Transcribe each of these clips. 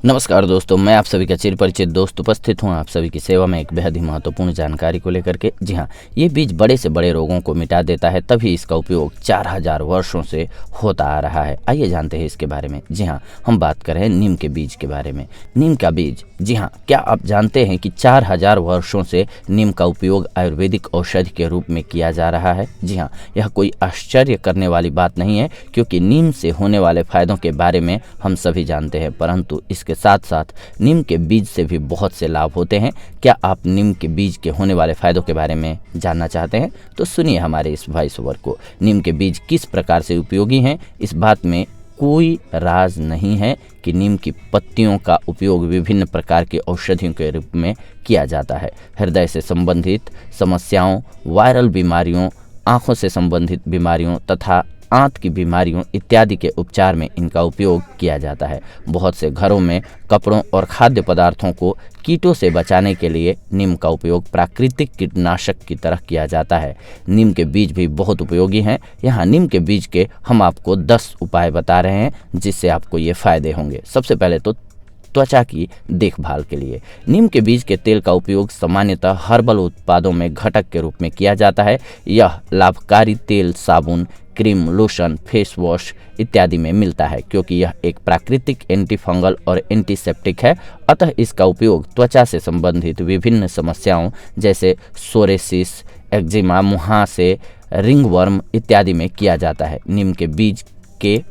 नमस्कार दोस्तों, मैं आप सभी का चिर परिचित दोस्त उपस्थित हूँ आप सभी की सेवा में एक बेहद ही महत्वपूर्ण जानकारी को लेकर के। जी हाँ, ये बीज बड़े से बड़े रोगों को मिटा देता है, तभी इसका उपयोग 4000 वर्षों से होता आ रहा है। आइए जानते हैं इसके बारे में। जी हाँ, हम बात कर रहे हैं नीम के बीज के बारे में। नीम का बीज, जी हाँ, क्या आप जानते हैं कि 4000 वर्षों से नीम का उपयोग आयुर्वेदिक औषधि के रूप में किया जा रहा है। जी हाँ, यह कोई आश्चर्य करने वाली बात नहीं है, क्योंकि नीम से होने वाले फायदों के बारे में हम सभी जानते हैं, परंतु इसके साथ साथ नीम के बीज से भी बहुत से लाभ होते हैं। क्या आप नीम के बीज के होने वाले फायदों के बारे में जानना चाहते हैं? तो सुनिए हमारे इस वॉइस ओवर को। नीम के बीज किस प्रकार से उपयोगी हैं, इस बात में कोई राज नहीं है कि नीम की पत्तियों का उपयोग विभिन्न प्रकार की औषधियों के रूप में किया जाता है। हृदय से संबंधित समस्याओं, वायरल बीमारियों, आंखों से संबंधित बीमारियों तथा आंत की बीमारियों इत्यादि के उपचार में इनका उपयोग किया जाता है। बहुत से घरों में कपड़ों और खाद्य पदार्थों को कीटों से बचाने के लिए नीम का उपयोग प्राकृतिक कीटनाशक की तरह किया जाता है। नीम के बीज भी बहुत उपयोगी हैं। यहाँ नीम के बीज के हम आपको 10 उपाय बता रहे हैं, जिससे आपको ये फायदे होंगे। सबसे पहले तो त्वचा की देखभाल के लिए नीम के बीज के तेल का उपयोग सामान्यतः हर्बल उत्पादों में घटक के रूप में किया जाता है। यह लाभकारी तेल साबुन, क्रीम, लोशन, फेस वॉश इत्यादि में मिलता है, क्योंकि यह एक प्राकृतिक एंटी फंगल और एंटीसेप्टिक है। अतः इसका उपयोग त्वचा से संबंधित विभिन्न समस्याओं जैसे सोरेसिस, एक्जिमा, मुहासे, रिंगवर्म इत्यादि में किया जाता है। नीम के बीज के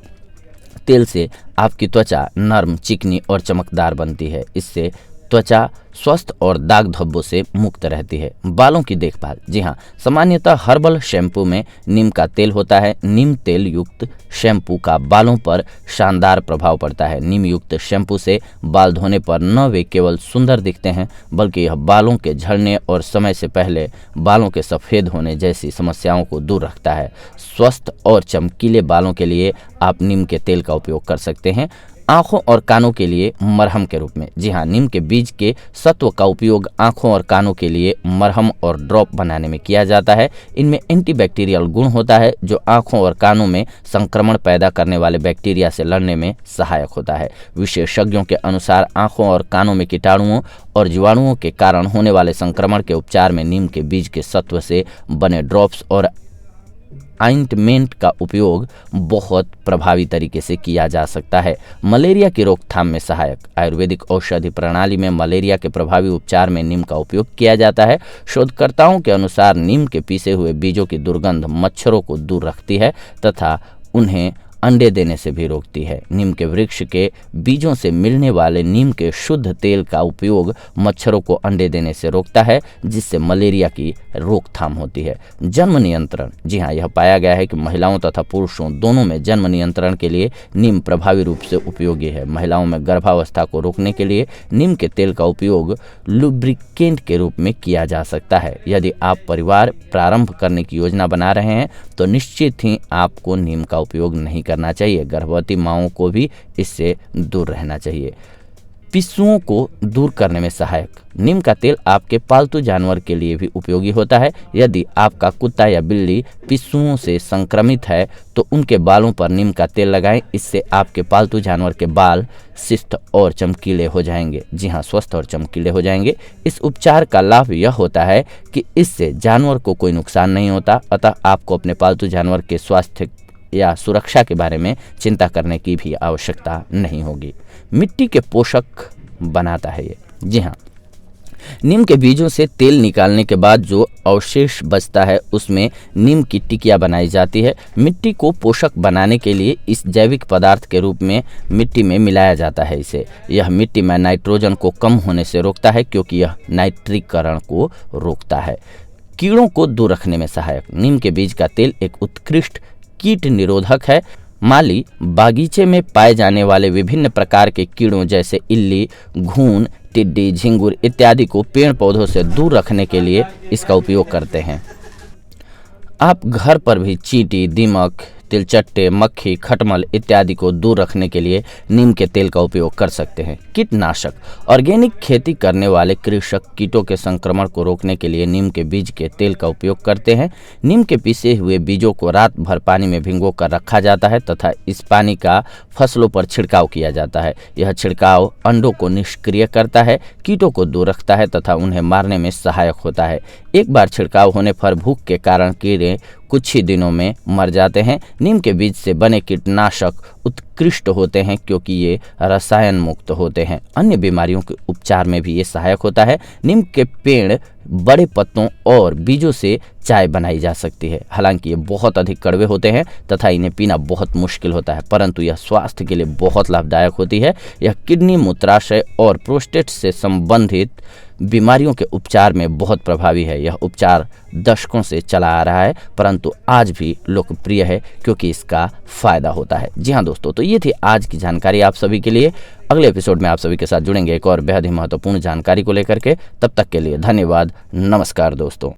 तेल से आपकी त्वचा नर्म, चिकनी और चमकदार बनती है। इससे त्वचा स्वस्थ और दाग धब्बों से मुक्त रहती है। बालों की देखभाल, जी हाँ, सामान्यतः हर्बल शैम्पू में नीम का तेल होता है। नीम तेल युक्त शैम्पू का बालों पर शानदार प्रभाव पड़ता है। नीम युक्त शैम्पू से बाल धोने पर न वे केवल सुंदर दिखते हैं, बल्कि यह बालों के झड़ने और समय से पहले बालों के सफ़ेद होने जैसी समस्याओं को दूर रखता है। स्वस्थ और चमकीले बालों के लिए आप नीम के तेल का उपयोग कर सकते हैं। आँखों और कानों के लिए मरहम के रूप में, जी हाँ, नीम के बीज के सत्व का उपयोग आँखों और कानों के लिए मरहम और ड्रॉप बनाने में किया जाता है। इनमें एंटीबैक्टीरियल गुण होता है, जो आँखों और कानों में संक्रमण पैदा करने वाले बैक्टीरिया से लड़ने में सहायक होता है। विशेषज्ञों के अनुसार आँखों और कानों में कीटाणुओं और जीवाणुओं के कारण होने वाले संक्रमण के उपचार में नीम के बीज के सत्व से बने ड्रॉप्स और ऑइंटमेंट का उपयोग बहुत प्रभावी तरीके से किया जा सकता है। मलेरिया की रोकथाम में सहायक, आयुर्वेदिक औषधि प्रणाली में मलेरिया के प्रभावी उपचार में नीम का उपयोग किया जाता है। शोधकर्ताओं के अनुसार नीम के पीसे हुए बीजों की दुर्गंध मच्छरों को दूर रखती है तथा उन्हें अंडे देने से भी रोकती है। नीम के वृक्ष के बीजों से मिलने वाले नीम के शुद्ध तेल का उपयोग मच्छरों को अंडे देने से रोकता है, जिससे मलेरिया की रोकथाम होती है। जन्म नियंत्रण, जी हाँ, यह पाया गया है कि महिलाओं तथा पुरुषों दोनों में जन्म नियंत्रण के लिए नीम प्रभावी रूप से उपयोगी है। महिलाओं में गर्भावस्था को रोकने के लिए नीम के तेल का उपयोग लुब्रिकेंट के रूप में किया जा सकता है। यदि आप परिवार प्रारंभ करने की योजना बना रहे हैं तो निश्चित ही आपको नीम का उपयोग नहीं करना चाहिए। गर्भवती माओं को भी इससे दूर रहना चाहिए। पिस्सुओं को दूर करने में सहायक, नीम का तेल आपके पालतू जानवर के लिए भी उपयोगी होता है। यदि आपका कुत्ता या बिल्ली पिस्सुओं से संक्रमित है तो उनके बालों पर नीम का तेल लगाएं। इससे आपके पालतू जानवर के बाल स्वस्थ और चमकीले हो जाएंगे। जी हाँ, स्वस्थ और चमकीले हो जाएंगे। इस उपचार का लाभ यह होता है कि इससे जानवर को कोई नुकसान नहीं होता, अतः आपको अपने पालतू जानवर के स्वास्थ्य या सुरक्षा के बारे में चिंता करने की भी आवश्यकता नहीं होगी। मिट्टी के पोषक बनाता है ये, जी हाँ, नीम के बीजों से तेल निकालने के बाद जो अवशेष बचता है उसमें नीम की टिकिया बनाई जाती है। मिट्टी को पोषक बनाने के लिए इस जैविक पदार्थ के रूप में मिट्टी में मिलाया जाता है। इसे यह मिट्टी में नाइट्रोजन को कम होने से रोकता है, क्योंकि यह नाइट्रीकरण को रोकता है। कीड़ों को दूर रखने में सहायक, नीम के बीज का तेल एक उत्कृष्ट कीट निरोधक है। माली बागीचे में पाए जाने वाले विभिन्न प्रकार के कीड़ों जैसे इल्ली, घून, टिड्डी, झिंगुर इत्यादि को पेड़ पौधों से दूर रखने के लिए इसका उपयोग करते हैं। आप घर पर भी चींटी, दीमक, तिलचट्टे, मक्खी, खटमल इत्यादि को दूर रखने के लिए नीम के तेल का उपयोग कर सकते हैं। कीटनाशक। ऑर्गेनिक खेती करने वाले कृषक कीटों के संक्रमण को रोकने के लिए नीम के बीज के तेल का उपयोग करते हैं। नीम के पीसे हुए बीजों को रात भर पानी में भिगो कर रखा जाता है तथा इस पानी का फसलों पर छिड़काव किया जाता है। यह छिड़काव अंडों को निष्क्रिय करता है, कीटों को दूर रखता है तथा उन्हें मारने में सहायक होता है। एक बार छिड़काव होने पर भूख के कारण कीड़े कुछ ही दिनों में मर जाते हैं। नीम के बीज से बने कीटनाशक उत्कृष्ट होते हैं क्योंकि ये रसायन मुक्त होते हैं। अन्य बीमारियों के उपचार में भी ये सहायक होता है। नीम के पेड़, बड़े पत्तों और बीजों से चाय बनाई जा सकती है। हालांकि ये बहुत अधिक कड़वे होते हैं तथा इन्हें पीना बहुत मुश्किल होता है, परंतु यह स्वास्थ्य के लिए बहुत लाभदायक होती है। यह किडनी, मूत्राशय और प्रोस्टेट से संबंधित बीमारियों के उपचार में बहुत प्रभावी है। यह उपचार दशकों से चला आ रहा है परंतु आज भी लोकप्रिय है क्योंकि इसका फायदा होता है। जी हाँ दोस्तों, तो ये थी आज की जानकारी आप सभी के लिए। अगले एपिसोड में आप सभी के साथ जुड़ेंगे एक और बेहद ही महत्वपूर्ण जानकारी को लेकर के। तब तक के लिए धन्यवाद। नमस्कार दोस्तों।